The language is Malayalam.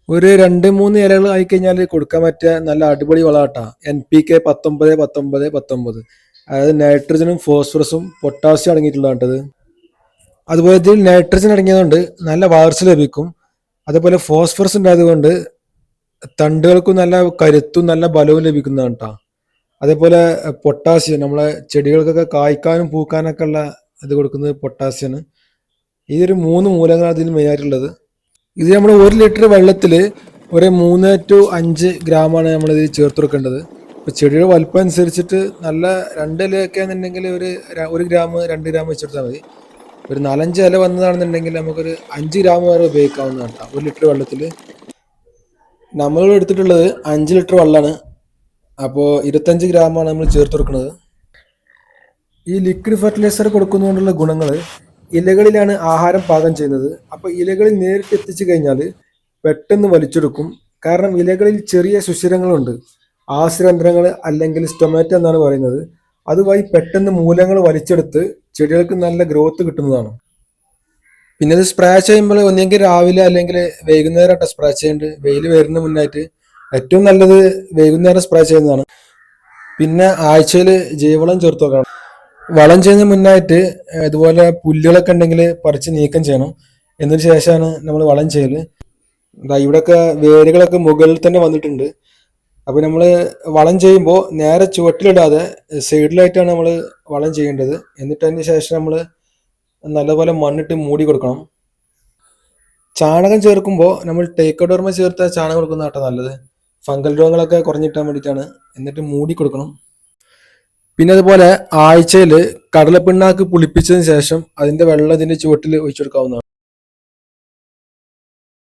ഒരു 2, 3 ഇലകൾ ആയിക്കഴിഞ്ഞാൽ കൊടുക്കാൻ പറ്റിയ നല്ല അടിപൊളി വളാട്ടാ. NPK 19, 19, 19. അതായത് നൈട്രജനും ഫോസ്ഫറസും പൊട്ടാസ്യം അടങ്ങിയിട്ടുള്ളതാട്ടത്. അതുപോലെ ഇതിൽ നൈട്രജൻ അടങ്ങിയതുകൊണ്ട് നല്ല വളർച്ച ലഭിക്കും. അതേപോലെ ഫോസ്ഫറസ് ഉണ്ടായതുകൊണ്ട് തണ്ടുകൾക്കും നല്ല കരുത്തും നല്ല ബലവും ലഭിക്കുന്നതാണ് കേട്ടോ. അതേപോലെ പൊട്ടാസ്യം നമ്മളെ ചെടികൾക്കൊക്കെ കായ്ക്കാനും പൂക്കാനൊക്കെ ഉള്ള ഇത് കൊടുക്കുന്നത് പൊട്ടാസ്യമാണ്. ഈ ഒരു 3 മൂലകങ്ങളാണ് ഇതിൽ മെയിനായിട്ടുള്ളത്. ഇത് നമ്മൾ 1 ലിറ്റർ വെള്ളത്തിൽ ഒരു 3 to 5 ഗ്രാമാണ് നമ്മളിത് ചേർത്ത് കൊടുക്കേണ്ടത്. ഇപ്പോൾ ചെടിയുടെ വലുപ്പം അനുസരിച്ചിട്ട് നല്ല 2 ഇലയൊക്കെ ആണെന്നുണ്ടെങ്കിൽ ഒരു ഗ്രാം 2 ഗ്രാം വെച്ചെടുത്താൽ മതി. ഒരു 4-5 ഇല വന്നതാണെന്നുണ്ടെങ്കിൽ നമുക്കൊരു 5 ഗ്രാം വരെ ഉപയോഗിക്കാവുന്നതാണ് കേട്ടോ 1 ലിറ്റർ വെള്ളത്തിൽ. നമ്മൾ എടുത്തിട്ടുള്ളത് 5 ലിറ്റർ വെള്ളമാണ്. അപ്പോൾ 25 ഗ്രാമാണ് നമ്മൾ ചേർത്ത് കൊടുക്കുന്നത്. ഈ ലിക്വിഡ് ഫെർട്ടിലൈസർ കൊടുക്കുന്നതുകൊണ്ടുള്ള ഗുണങ്ങൾ, ഇലകളിലാണ് ആഹാരം പാകം ചെയ്യുന്നത്. അപ്പോൾ ഇലകളിൽ നേരിട്ട് എത്തിച്ചു കഴിഞ്ഞാൽ പെട്ടെന്ന് വലിച്ചെടുക്കും. കാരണം ഇലകളിൽ ചെറിയ സുഷിരങ്ങളുണ്ട്, ആസ്യരന്ധ്രങ്ങൾ അല്ലെങ്കിൽ സ്റ്റൊമാറ്റോ എന്നാണ് പറയുന്നത്. അതുവഴി പെട്ടെന്ന് മൂലങ്ങൾ വലിച്ചെടുത്ത് ചെടികൾക്ക് നല്ല ഗ്രോത്ത് കിട്ടുന്നതാണ്. പിന്നെ ഇത് സ്പ്രേ ചെയ്യുമ്പോൾ ഒന്നെങ്കിൽ രാവിലെ അല്ലെങ്കിൽ വൈകുന്നേരമായിട്ട് സ്പ്രേ ചെയ്യേണ്ടത്. വെയിൽ വരുന്ന മുന്നായിട്ട് ഏറ്റവും നല്ലത് വൈകുന്നേരം സ്പ്രേ ചെയ്യുന്നതാണ്. പിന്നെ ആഴ്ചയിൽ ജൈവവളം ചേർത്ത് വെക്കണം. വളം ചെയ്യുന്നതിന് മുന്നായിട്ട് ഇതുപോലെ പുല്ലുകളൊക്കെ ഉണ്ടെങ്കിൽ പറിച്ച് നീക്കം ചെയ്യണം. എന്നതിന് ശേഷമാണ് നമ്മൾ വളം ചെയ്യൽ. ഇവിടെയൊക്കെ വേരുകളൊക്കെ മുകളിൽ തന്നെ വന്നിട്ടുണ്ട്. അപ്പോൾ നമ്മൾ വളം ചെയ്യുമ്പോൾ നേരെ ചുവട്ടിലിടാതെ സൈഡിലായിട്ടാണ് നമ്മൾ വളം ചെയ്യേണ്ടത്. എന്നിട്ട് അതിന് ശേഷം നമ്മൾ നല്ലപോലെ മണ്ണിട്ട് മൂടി കൊടുക്കണം. ചാണകം ചേർക്കുമ്പോൾ നമ്മൾ ടേക്കോഡോർമ ചേർത്ത ചാണകം കൊടുക്കുന്ന കേട്ടോ നല്ലത്. ഫംഗൽ രോഗങ്ങളൊക്കെ കുറഞ്ഞിട്ടാൻ വേണ്ടിയിട്ടാണ്. എന്നിട്ട് മൂടി കൊടുക്കണം. പിന്നെ അതുപോലെ ആഴ്ചയിൽ കടലപ്പിണ്ണാക്ക് പുളിപ്പിച്ചതിന് ശേഷം അതിന്റെ വെള്ളം ഇതിന്റെ ചുവട്ടിൽ ഒഴിച്ചു കൊടുക്കാവുന്നതാണ്.